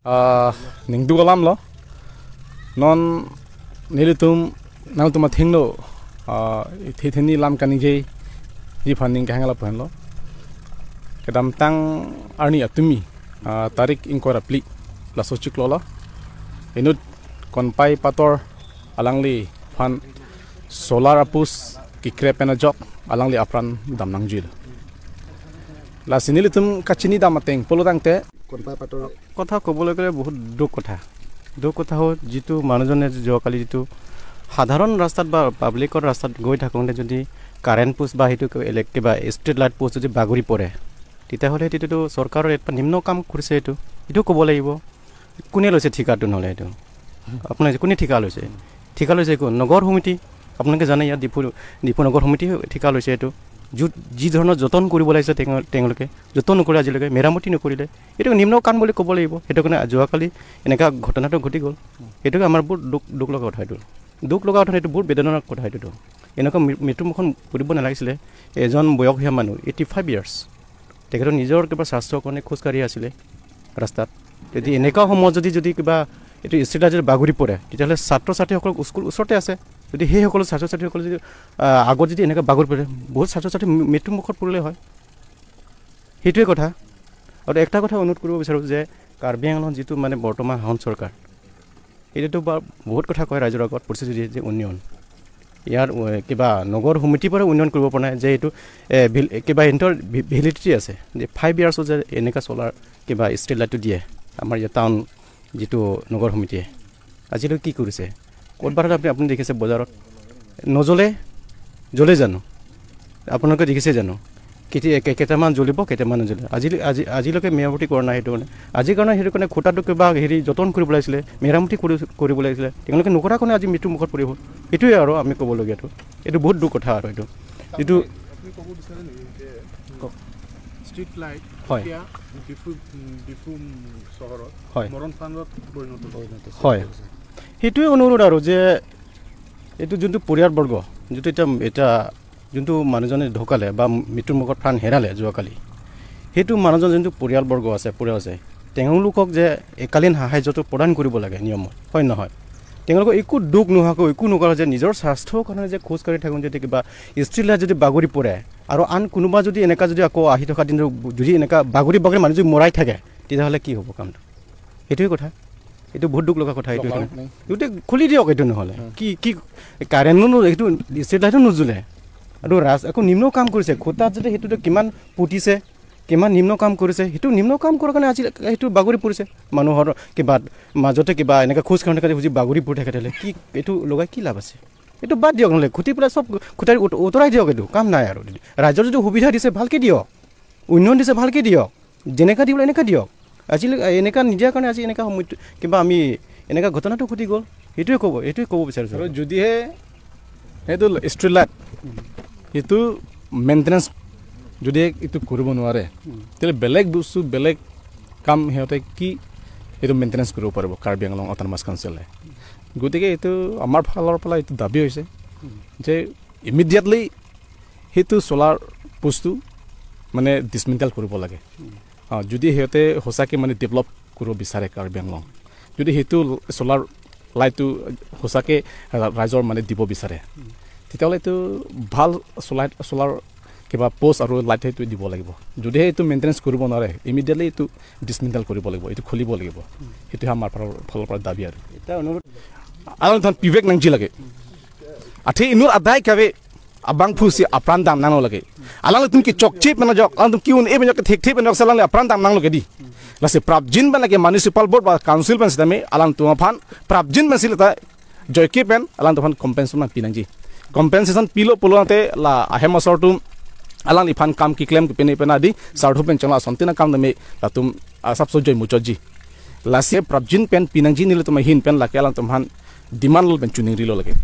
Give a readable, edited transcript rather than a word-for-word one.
Ning du alam lo non nilitum nang tu mathing lo thithini lam kanije ji funding ka hangala phan lo kedam tang arni atumi tarik ingkor apli la sochik lo la inut konpai pator alangli fan solar apus ki krepena jok alangli apran damnang jil la sinilitum kachini damateng polodang te konpai pator কথা ক'বলৈ গ'লে বহুত দুখ কথা হ'ল যিটো মানুহজনে যোৱাকালি যিটো সাধাৰণ ৰাস্তাত বা পাব্লিকৰ ৰাস্তাত গৈ থাকোঁতে যদি কাৰেণ্ট পোষ্ট বা সেইটো কিবা ষ্ট্ৰীট লাইট পোষ্ট যদি বাগৰি পৰে তেতিয়াহ'লে সেইটোতো চৰকাৰৰ এটা নিম্ন কাম কৰিছে এইটো ক'ব লাগিব কোনে লৈছে ঠিকাটো নহ'লে এইটো আপোনাৰ কোনে ঠিকা লৈছে কোন নগৰ সমিতি আপোনালোকে জানে ইয়াত ডিপু নগৰ সমিতি ঠিকা লৈছে এইটো যি ধৰণৰ যতন কৰিব লাগিছে তেওঁলোকে যতন নকৰে আজিলৈকে মেৰামতি নকৰিলে এইটো নিম্ন কাম বুলি ক'ব লাগিব সেইটো কাৰণে যোৱাকালি এনেকুৱা ঘটনাটো ঘটি গ'ল এইটোকে আমাৰ বহুত দুখ লগা কথা এইটো বহুত বেদনাৰ কথা এইটো এনেকুৱা মৃত্যুমুখত পৰিব নালাগিছিলে এজন বয়সীয়া মানুহ 85 ইয়াৰ্ছ তেখেতৰ নিজৰ কিবা স্বাস্থ্যৰ কাৰণে খোজকাঢ়ি আছিলে ৰাস্তাত যদি এনেকুৱা সময়ত যদি কিবা এইটো ষ্ট্ৰীট লাইট যদি বাগৰি পৰে তেতিয়াহ'লে ছাত্ৰ ছাত্ৰীসকল স্কুল ওচৰতে আছে যদি সেইসকল ছাত্ৰ ছাত্ৰীসকলে যদি আগত যদি এনেকৈ বাগৰি পৰে বহুত ছাত্ৰ ছাত্ৰী মৃত্যুমুখত পৰিলে হয় সেইটোৱে কথা আৰু একটা কথা অনুৰোধ কৰিব বিচাৰোঁ যে কাৰ্বি আংলঙত যিটো মানে বৰ্তমান হাউন চৰকাৰ এইটোতো বহুত কথা কয় ৰাইজৰ আগত পৰিস্থিতি যে উন্নয়ন ইয়াৰ কিবা নগৰ সমিতিৰ পৰা উন্নয়ন কৰিব পৰা নাই যে এইটো কিবা ইহঁতৰ ভেলিডিটি আছে যে 5 ইয়াৰ্ছত যে এনেকুৱা চলাৰ কিবা ষ্ট্ৰীট লাইটটো দিয়ে আমাৰ ইয়াত টাউন যিটো নগৰ সমিতিয়ে আজিলৈ কি কৰিছে ক'ৰবাত আপুনি দেখিছে বজাৰত জ্বলে জানো আপোনালোকে দেখিছে জানো কেইটামান জ্বলিব কেইটামান নজ্বলে আজিলৈকে মেৰামতি কৰা নাই সেইটো কাৰণে আজিৰ কাৰণে খুঁটাটো কিবা যতন কৰিব লাগিছিলে মেৰামতি কৰিব লাগিছিলে তেওঁলোকে নকৰা কাৰণে আজি মৃত্যুমুখত পৰিব এইটোৱে আৰু আমি ক'বলগীয়াটো এইটো বহুত দুখ কথা আৰু এইটো যিটো street light হয় ডিফু চহৰত হয় মৰণ ফাণ্ডত পৰিণত হয় সেইটোৱে অনুৰোধ আৰু যে এইটো যোনটো পৰিয়ালবৰ্গ যিটো এতিয়া যোনটো মানুহজনে ঢুকালে বা মৃত্যুমুখত প্ৰাণ হেৰালে যোৱাকালি সেইটো মানুহজন যোনটো পৰিয়াল আছে তেওঁলোকক যে একালীন সাহায্যটো প্ৰদান কৰিব লাগে নিয়মত হয় নহয় তেওঁলোকক একো দুখ নোহোৱাকৈ একো নকৰা যে নিজৰ স্বাস্থ্যৰ কাৰণে যে খোজকাঢ়ি থাকোঁ যদি কিবা ষ্ট্ৰীট লাইট যদি বাগৰি পৰে আৰু আন কোনোবা যদি এনেকুৱা যদি আকৌ আহি থকা দিনটো যদি এনেকুৱা বাগৰি মানুহ যদি মৰাই থাকে তেতিয়াহ'লে কি হ'ব কামটো সেইটোৱে কথা এইটো বহুত দুখ লগা কথা এইটো গোটেই খুলি দিয়ক এইটো নহ'লে কি কাৰেণ্টো এইটো ষ্ট্ৰীট লাইটো নুজ্বলে আৰু আকৌ নিম্ন কাম কৰিছে খুঁটাত যদি সেইটোতো কিমান পুতিছে কিমান নিম্ন কাম কৰিছে সেইটো নিম্ন কাম কৰাৰ কাৰণে আজি সেইটো বাগৰি পৰিছে মানুহৰ কিবা মাজতে কিবা এনেকৈ খোজ কাঢ়ি বুজি বাগৰি পৰি থাকে তেতিয়াহ'লে কি এইটো লগাই কি লাভ আছে এইটো বাদ দিয়ক নহ'লে খুটি পেলাই চব খুঁটাই উতৰাই দিয়ক এইটো কাম নাই আৰু ৰাইজৰ যদি সুবিধা দিছে ভালকৈ দিয়ক উন্নয়ন দিছে ভালকৈ দিয়ক যেনেকুৱা দিবলৈ এনেকুৱা দিয়ক আজিলৈ এনেকুৱা নিদিয়াৰ কাৰণে আজি এনেকুৱা সময় কিবা আমি এনেকুৱা ঘটনাটো ঘটি গ'ল এইটোৱে ক'ব বিচাৰিছোঁ আৰু যদিহে সেইটো ষ্ট্ৰীট লাইট এইটো মেইনটেনেঞ্চ যদি এইটো কৰিব নোৱাৰে তেতিয়াহ'লে বেলেগ বস্তু বেলেগ কাম সিহঁতে কি এইটো মেইনটেনেঞ্চ কৰিব পাৰিব কাৰ্বি আংলং অট'নমাছ কাউন্সিলে গতিকে এইটো আমাৰ ফালৰ পৰা এইটো দাবী হৈছে যে ইমিডিয়েটলি সেইটো চলাৰ পোষ্টটো মানে ডিছমেণ্টেল কৰিব লাগে যদি সিহঁতে সঁচাকৈ মানে ডেভেলপ কৰিব বিচাৰে কাৰ্বি আংলং যদি সেইটো চলাৰ লাইটটো সঁচাকৈ ৰাইজৰ মানে দিব বিচাৰে তেতিয়াহ'লে এইটো ভাল চলাৰ কিবা পোষ্ট আৰু লাইট সেইটো দিব লাগিব যদিহে এইটো মেইনটেনেঞ্চ কৰিব নোৱাৰে ইমিডিয়েটলি এইটো ডিছমেণ্টেল কৰিব লাগিব এইটো খুলিব লাগিব সেইটোহে আমাৰ ফালৰ পৰা দাবী আৰু এটা অনুৰোধ alang tan pivek nang jilage ate inur adai kabe abang phusi apran dam nang lage alang tum ki chokchip mana jok alang tum kiun e benjok thek thek benjok salang apran dam nang lage di lase prabjin ban lage municipal board ba council ban sidame alang tum phan prabjin ban silata joyke pen alang tum compensation na pinangji compensation pilo polate la ahemasor tum alang ifan kam ki claim pene pena di sartho pen changla sontina kam dame la tum asap so joy muchoji lase prabjin pen pinangji nile tum hin pen la ke alang tum han demand lo ben chuning rilo lage